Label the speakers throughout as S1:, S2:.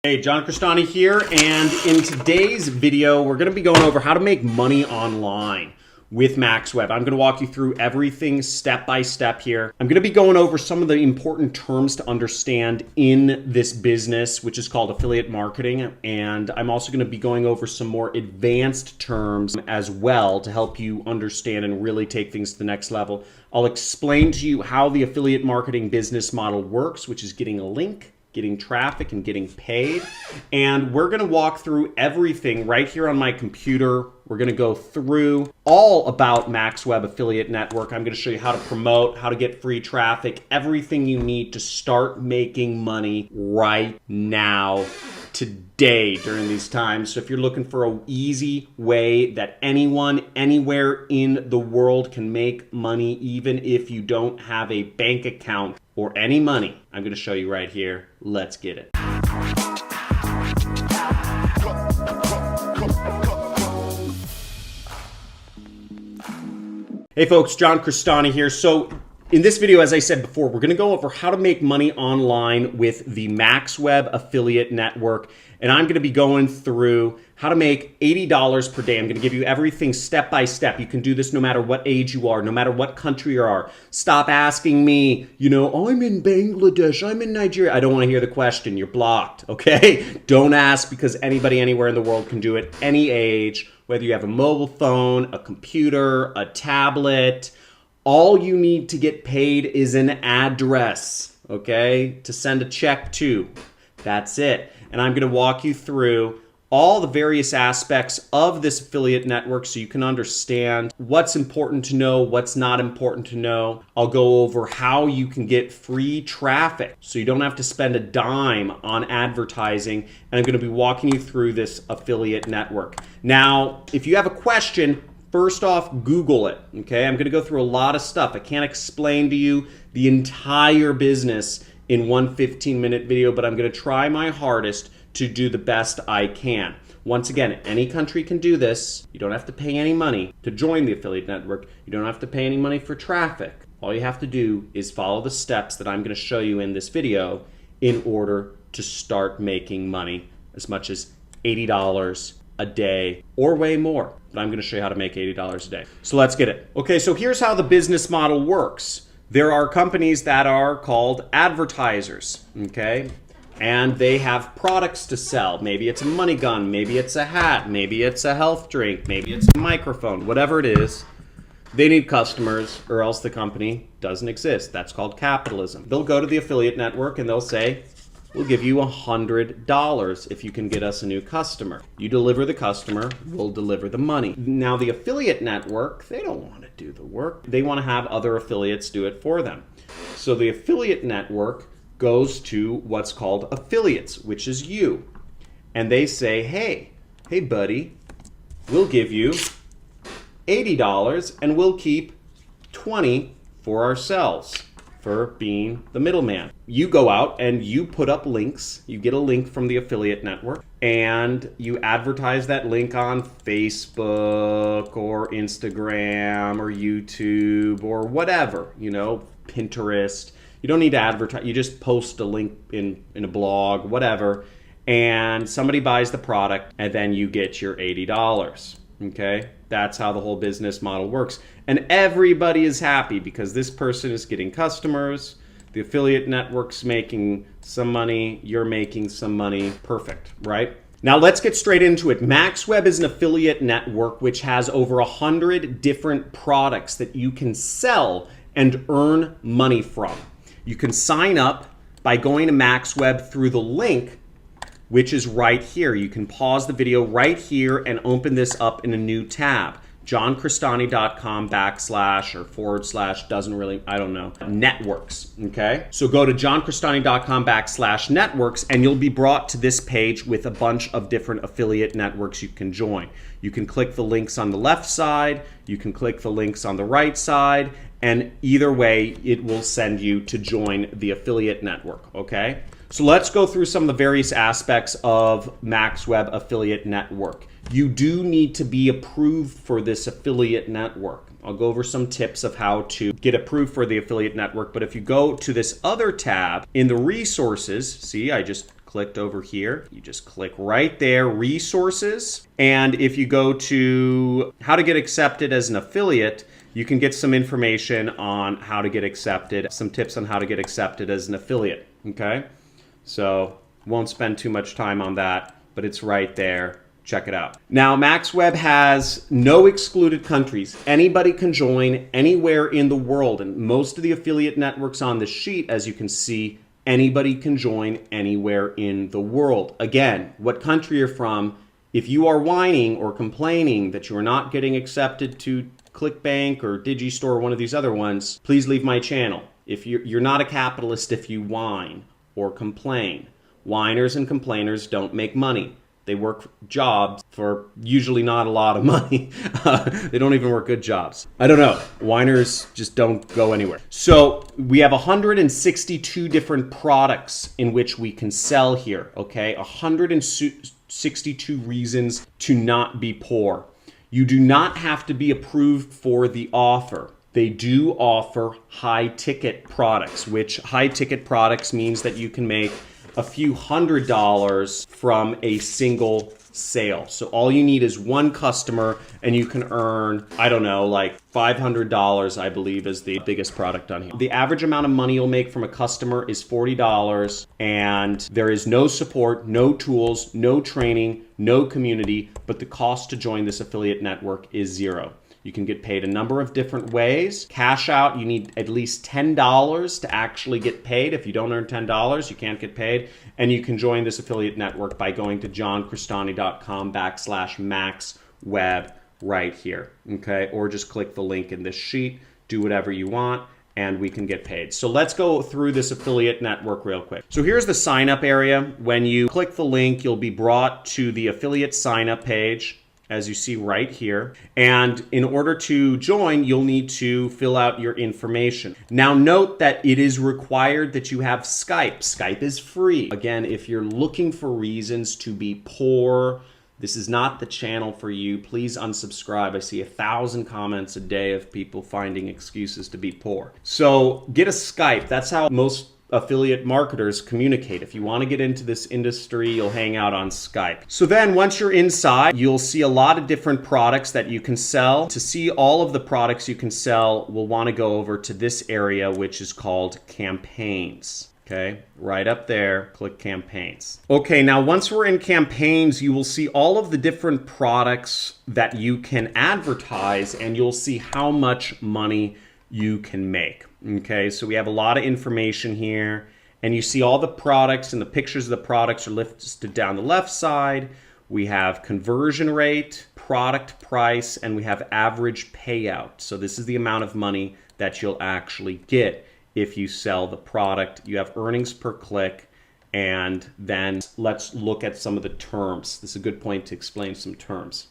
S1: Hey, John Crestani here, and in today's video, we're going to be going over how to make money online with MaxWeb. I'm going to walk you through everything step by step here. I'm going to be going over some of the important terms to understand in this business, which is called affiliate marketing. And I'm also going to be going over some more advanced terms as well to help you understand and really take things to the next level. I'll explain to you how the affiliate marketing business model works, which is getting a link, getting traffic, and getting paid. And we're going to walk through everything right here on my computer. We're going to go through all about MaxWeb Affiliate Network. I'm going to show you how to promote, how to get free traffic, everything you need to start making money right now, today, during these times. So if you're looking for an easy way that anyone, anywhere in the world can make money, even if you don't have a bank account or any money, I'm going to show you right here. Let's get it. Hey folks, John Crestani here. So in this video, as I said before, we're going to go over how to make money online with the MaxWeb Affiliate Network. And I'm going to be going through how to make $80 per day. I'm going to give you everything step by step. You can do this no matter what age you are, no matter what country you are. Stop asking me, I'm in Bangladesh, I'm in Nigeria. I don't want to hear the question. You're blocked, okay? Don't ask, because anybody anywhere in the world can do it, any age, whether you have a mobile phone, a computer, a tablet. All you need to get paid is an address, okay, to send a check to. That's it. And I'm going to walk you through all the various aspects of this affiliate network so you can understand what's important to know, what's not important to know. I'll go over how you can get free traffic so you don't have to spend a dime on advertising. And I'm going to be walking you through this affiliate network. Now, if you have a question, first off, Google it, okay? I'm going to go through a lot of stuff. I can't explain to you the entire business in one 15-minute video, but I'm going to try my hardest to do the best I can. Once again, any country can do this. You don't have to pay any money to join the affiliate network. You don't have to pay any money for traffic. All you have to do is follow the steps that I'm going to show you in this video in order to start making money, as much as $80 a day or way more. But I'm going to show you how to make $80 a day. So let's get it. Okay, so here's how the business model works. There are companies that are called advertisers, okay? And they have products to sell. Maybe it's a money gun, maybe it's a hat, maybe it's a health drink, maybe it's a microphone, whatever it is. They need customers or else the company doesn't exist. That's called capitalism. They'll go to the affiliate network and they'll say, we'll give you $100 if you can get us a new customer. You deliver the customer, we'll deliver the money. Now the affiliate network, they don't want to do the work. They want to have other affiliates do it for them. So the affiliate network goes to what's called affiliates, which is you. And they say, hey buddy, we'll give you $80 and we'll keep $20 for ourselves, for being the middleman. You go out and you put up links. You get a link from the affiliate network and you advertise that link on Facebook or Instagram or YouTube or whatever, Pinterest. You don't need to advertise. You just post a link in a blog, whatever, and somebody buys the product and then you get your $80. Okay? That's how the whole business model works. And everybody is happy because this person is getting customers, the affiliate network's making some money, you're making some money. Perfect, right? Now let's get straight into it. MaxWeb is an affiliate network which has over 100 different products that you can sell and earn money from. You can sign up by going to MaxWeb through the link, which is right here. You can pause the video right here and open this up in a new tab. johncrestani.com / doesn't really, I don't know, networks, okay? So go to johncrestani.com / networks and you'll be brought to this page with a bunch of different affiliate networks you can join. You can click the links on the left side, you can click the links on the right side, and either way, it will send you to join the affiliate network, okay? So let's go through some of the various aspects of MaxWeb Affiliate Network. You do need to be approved for this affiliate network. I'll go over some tips of how to get approved for the affiliate network, but if you go to this other tab in the resources, see, I just clicked over here. You just click right there, resources. And if you go to how to get accepted as an affiliate, you can get some information on how to get accepted, some tips on how to get accepted as an affiliate, okay? So won't spend too much time on that, but it's right there. Check it out. Now, MaxWeb has no excluded countries. Anybody can join anywhere in the world. And most of the affiliate networks on this sheet, as you can see, anybody can join anywhere in the world. Again, what country you're from, if you are whining or complaining that you are not getting accepted to ClickBank or Digistore or one of these other ones, please leave my channel. If you're not a capitalist if you whine or complain. Whiners and complainers don't make money. They work jobs for usually not a lot of money. They don't even work good jobs. I don't know. Whiners just don't go anywhere. So we have 162 different products in which we can sell here, okay? 162 reasons to not be poor. You do not have to be approved for the offer. They do offer high-ticket products, which high-ticket products means that you can make a few $100s from a single sale. So all you need is one customer and you can earn, I don't know, like $500, I believe is the biggest product on here. The average amount of money you'll make from a customer is $40 and there is no support, no tools, no training, no community, but the cost to join this affiliate network is $0. You can get paid a number of different ways. Cash out, you need at least $10 to actually get paid. If you don't earn $10, you can't get paid. And you can join this affiliate network by going to johncrestani.com/MaxWeb right here, okay? Or just click the link in this sheet, do whatever you want, and we can get paid. So let's go through this affiliate network real quick. So here's the sign up area. When you click the link, you'll be brought to the affiliate sign up page, as you see right here. And in order to join, you'll need to fill out your information. Now note that it is required that you have Skype. Skype is free. Again, if you're looking for reasons to be poor, this is not the channel for you. Please unsubscribe. I see 1,000 comments a day of people finding excuses to be poor. So get a Skype. That's how most affiliate marketers communicate. If you want to get into this industry, you'll hang out on Skype. So then once you're inside, you'll see a lot of different products that you can sell. To see all of the products you can sell, we'll want to go over to this area, which is called campaigns. Okay, right up there, click campaigns. Okay, now once we're in campaigns, you will see all of the different products that you can advertise and you'll see how much money you can make. Okay, so we have a lot of information here and you see all the products and the pictures of the products are listed down the left side. We have conversion rate, product price, and we have average payout. So this is the amount of money that you'll actually get if you sell the product. You have earnings per click, and then let's look at some of the terms. This is a good point to explain some terms.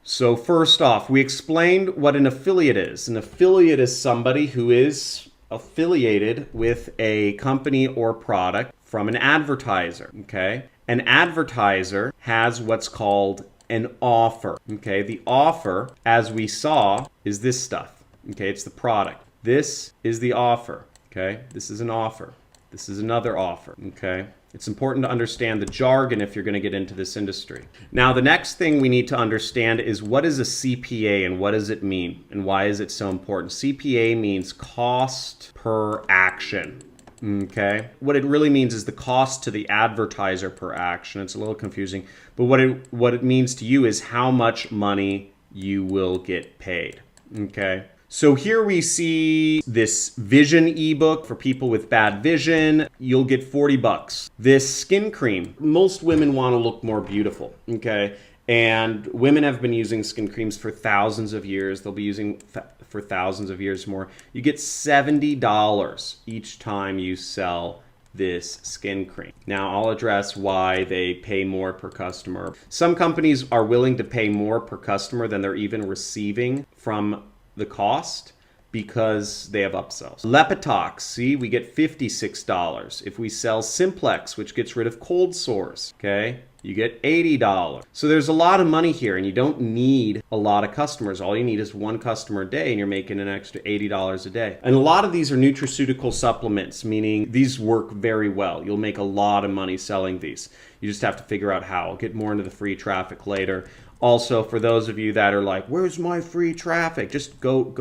S1: So first off, we explained what an affiliate is. An affiliate is somebody who is affiliated with a company or product from an advertiser, okay? An advertiser has what's called an offer, okay? The offer, as we saw, is this stuff, okay? It's the product. This is the offer, okay? This is an offer. This is another offer, okay? It's important to understand the jargon if you're going to get into this industry. Now, the next thing we need to understand is what is a CPA and what does it mean and why is it so important? CPA means cost per action, okay? What it really means is the cost to the advertiser per action. It's a little confusing, but what it means to you is how much money you will get paid, okay? So here we see this vision ebook for people with bad vision. You'll get 40 bucks. This skin cream, most women want to look more beautiful, okay? And women have been using skin creams for thousands of years. They'll be using for thousands of years more. You get $70 each time you sell this skin cream. Now I'll address why they pay more per customer. Some companies are willing to pay more per customer than they're even receiving from the cost because they have upsells. Lepitox, see, we get $56. If we sell Simplex, which gets rid of cold sores, okay, you get $80. So there's a lot of money here, and you don't need a lot of customers. All you need is one customer a day, and you're making an extra $80 a day. And a lot of these are nutraceutical supplements, meaning these work very well. You'll make a lot of money selling these. You just have to figure out how. I'll get more into the free traffic later. Also, for those of you that are like, where's my free traffic? Just go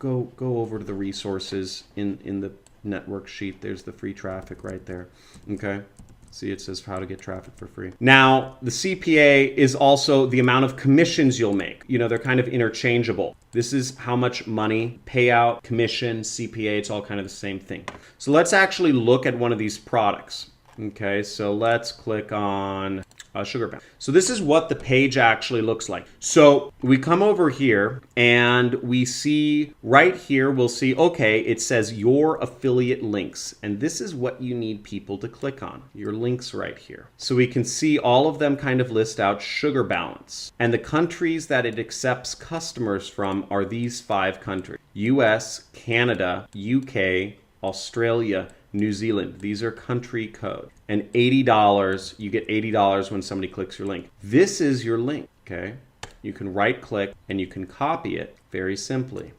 S1: over to the resources in the network sheet. There's the free traffic right there. Okay. See, it says how to get traffic for free. Now, the CPA is also the amount of commissions you'll make. You know, they're kind of interchangeable. This is how much money, payout, commission, CPA, it's all kind of the same thing. So let's actually look at one of these products. Okay, so let's click on Sugar Bound. So this is what the page actually looks like. So we come over here and we see right here, we'll see, okay, it says your affiliate links. And this is what you need people to click on, your links right here. So we can see all of them kind of list out sugar balance. And the countries that it accepts customers from are these 5 countries: US, Canada, UK, Australia, New Zealand. These are country code. And $80, you get $80 when somebody clicks your link. This is your link, okay? You can right click and you can copy it very simply.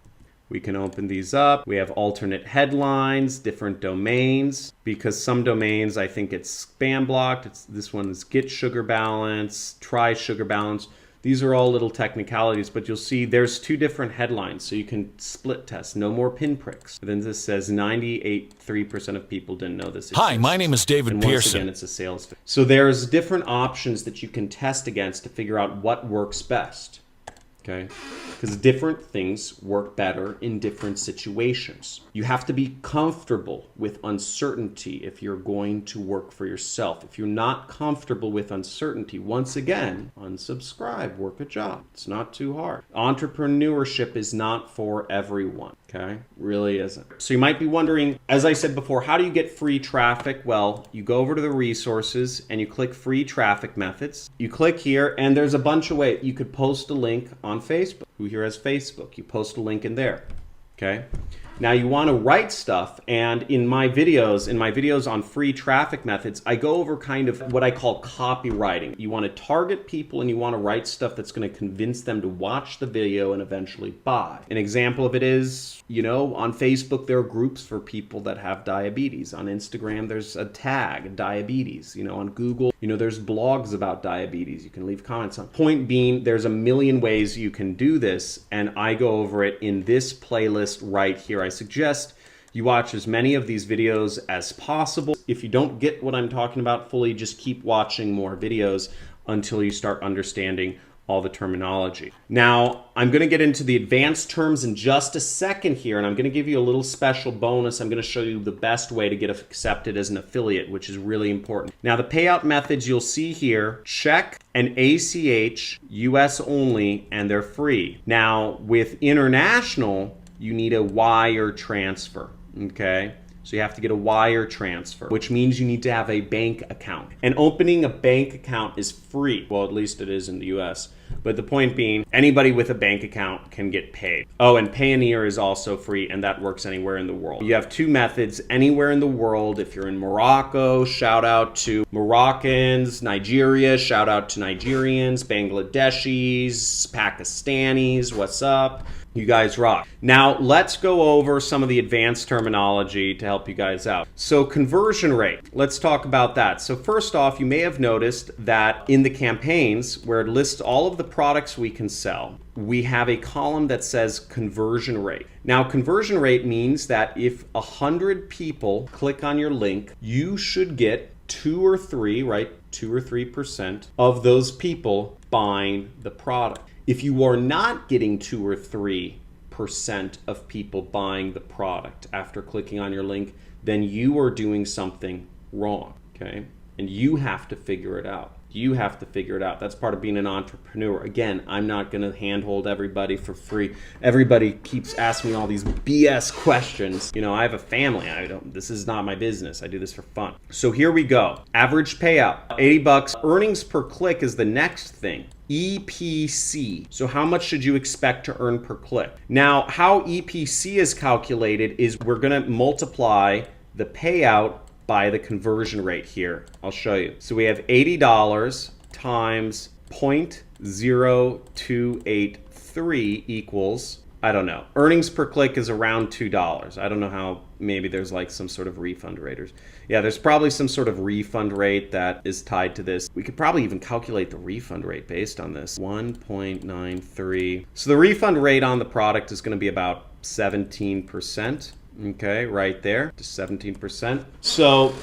S1: We can open these up. We have alternate headlines, different domains, because some domains, I think it's spam blocked. This one is Get Sugar Balance, Try Sugar Balance. These are all little technicalities, but you'll see there's 2 different headlines, so you can split test. No more pinpricks. And then this says 98.3% of people didn't know this exists.
S2: Hi, my name is David Pearson.
S1: Once again, it's a sales fit. So there's different options that you can test against to figure out what works best. Okay? Because different things work better in different situations. You have to be comfortable with uncertainty if you're going to work for yourself. If you're not comfortable with uncertainty, once again, unsubscribe, work a job. It's not too hard. Entrepreneurship is not for everyone. Okay? Really isn't. So you might be wondering, as I said before, how do you get free traffic? Well, you go over to the resources and you click free traffic methods. You click here and there's a bunch of ways. You could post a link on Facebook. Who here has Facebook? You post a link in there. Okay? Now you want to write stuff, and in my videos on free traffic methods, I go over kind of what I call copywriting. You want to target people and you want to write stuff that's going to convince them to watch the video and eventually buy. An example of it is, you know, on Facebook there are groups for people that have diabetes. On Instagram there's a tag, diabetes. You know, on Google, you know, there's blogs about diabetes. You can leave comments on. Point being, there's a million ways you can do this, and I go over it in this playlist right here. I suggest you watch as many of these videos as possible. If you don't get what I'm talking about fully, just keep watching more videos until you start understanding all the terminology. Now, I'm going to get into the advanced terms in just a second here, and I'm going to give you a little special bonus. I'm going to show you the best way to get accepted as an affiliate, which is really important. Now, the payout methods you'll see here, check and ACH, US only, and they're free. Now, with international, you need a wire transfer, okay? So you have to get a wire transfer, which means you need to have a bank account. And opening a bank account is free. Well, at least it is in the US. But the point being, anybody with a bank account can get paid. Oh, and Payoneer is also free, and that works anywhere in the world. You have 2 methods anywhere in the world. If you're in Morocco, shout out to Moroccans. Nigeria, shout out to Nigerians. Bangladeshis, Pakistanis, what's up? You guys rock. Now, let's go over some of the advanced terminology to help you guys out. So conversion rate, let's talk about that. So first off, you may have noticed that in the campaigns where it lists all of the products we can sell, we have a column that says conversion rate. Now, conversion rate means that if 100 people click on your link, you should get 2 or 3, right? 2 or 3% of those people buying the product. If you are not getting 2 or 3% of people buying the product after clicking on your link, then you are doing something wrong, okay? And you have to figure it out. You have to figure it out. That's part of being an entrepreneur. Again, I'm not going to handhold everybody for free. Everybody keeps asking me all these BS questions. You know, I have a family. This is not my business. I do this for fun. So here we go. Average payout, $80. Earnings per click is the next thing. EPC. So how much should you expect to earn per click? Now, how EPC is calculated is we're going to multiply the payout by the conversion rate here. I'll show you. So we have $80 times 0.0283 equals, I don't know. Earnings per click is around $2. I don't know how, maybe there's like some sort of refund rate. Yeah, there's probably some sort of refund rate that is tied to this. We could probably even calculate the refund rate based on this. 1.93. So the refund rate on the product is going to be about 17%. Okay, right there, just 17%. So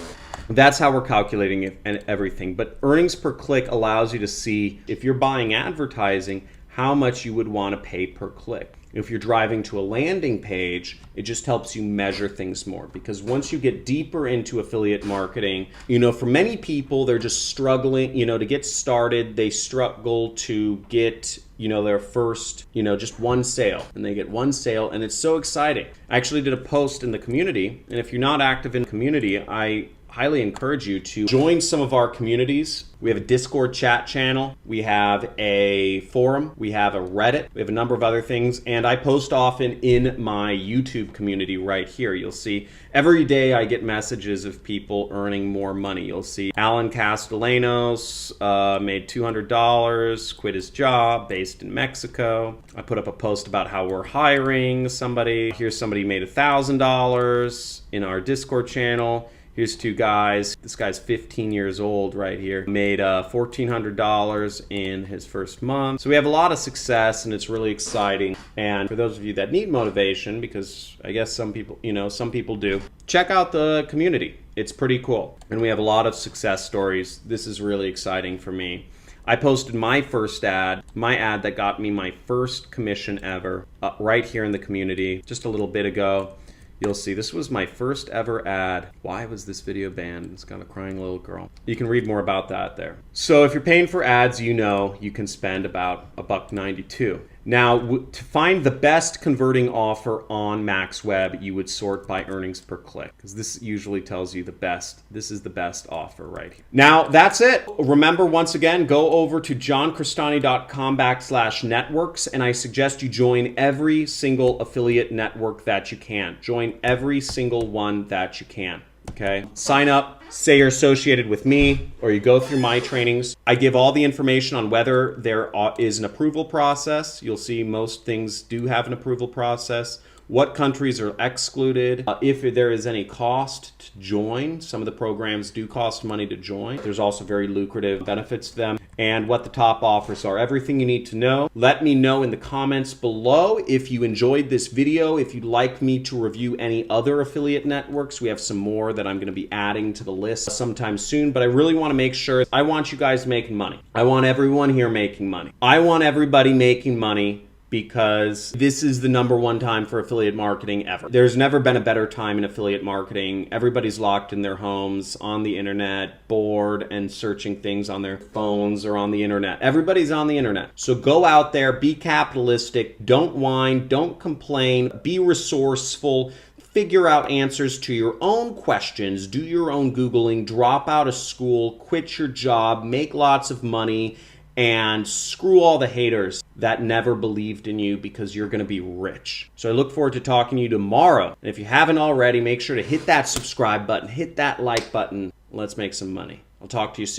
S1: that's how we're calculating it and everything. But earnings per click allows you to see, if you're buying advertising, how much you would want to pay per click. If you're driving to a landing page, it just helps you measure things more, because once you get deeper into affiliate marketing, for many people, they're just struggling, to get started. They struggle to get, their first, just one sale, and they get one sale, and it's so exciting. I actually did a post in the community, and if you're not active in the community, I highly encourage you to join some of our communities. We have a Discord chat channel, we have a forum, we have a Reddit, we have a number of other things, and I post often in my YouTube community right here. You'll see every day I get messages of people earning more money. You'll see Alan Castellanos made $200, quit his job, based in Mexico. I put up a post about how we're hiring somebody. Here's somebody made $1,000 in our Discord channel. Here's two guys. This guy's 15 years old right here. Made $1,400 in his first month. So we have a lot of success, and it's really exciting. And for those of you that need motivation, because I guess some people, some people do, check out the community. It's pretty cool. And we have a lot of success stories. This is really exciting for me. I posted my first ad, my ad that got me my first commission ever, right here in the community just a little bit ago. You'll see this was my first ever ad. Why was this video banned? It's got a crying little girl. You can read more about that there. So if you're paying for ads, you can spend about $1.92. Now, to find the best converting offer on MaxWeb, you would sort by earnings per click, because this usually tells you the best. This is the best offer right here. Now, that's it. Remember, once again, go over to johncrestani.com/networks, and I suggest you join every single affiliate network that you can. Join every single one that you can. Okay, sign up, say you're associated with me, or you go through my trainings. I give all the information on whether there is an approval process. You'll see most things do have an approval process. What countries are excluded, if there is any cost to join. Some of the programs do cost money to join. There's also very lucrative benefits to them, and what the top offers are. Everything you need to know. Let me know in the comments below if you enjoyed this video, if you'd like me to review any other affiliate networks. We have some more that I'm going to be adding to the list sometime soon, but I really want to make sure, I want you guys making money. I want everyone here making money. I want everybody making money, because this is the #1 time for affiliate marketing ever. There's never been a better time in affiliate marketing. Everybody's locked in their homes, on the internet, bored, and searching things on their phones or on the internet. Everybody's on the internet. So go out there, be capitalistic, don't whine, don't complain, be resourceful, figure out answers to your own questions, do your own Googling, drop out of school, quit your job, make lots of money, and screw all the haters that never believed in you, because you're going to be rich. So I look forward to talking to you tomorrow. And if you haven't already, make sure to hit that subscribe button, hit that like button. Let's make some money. I'll talk to you soon.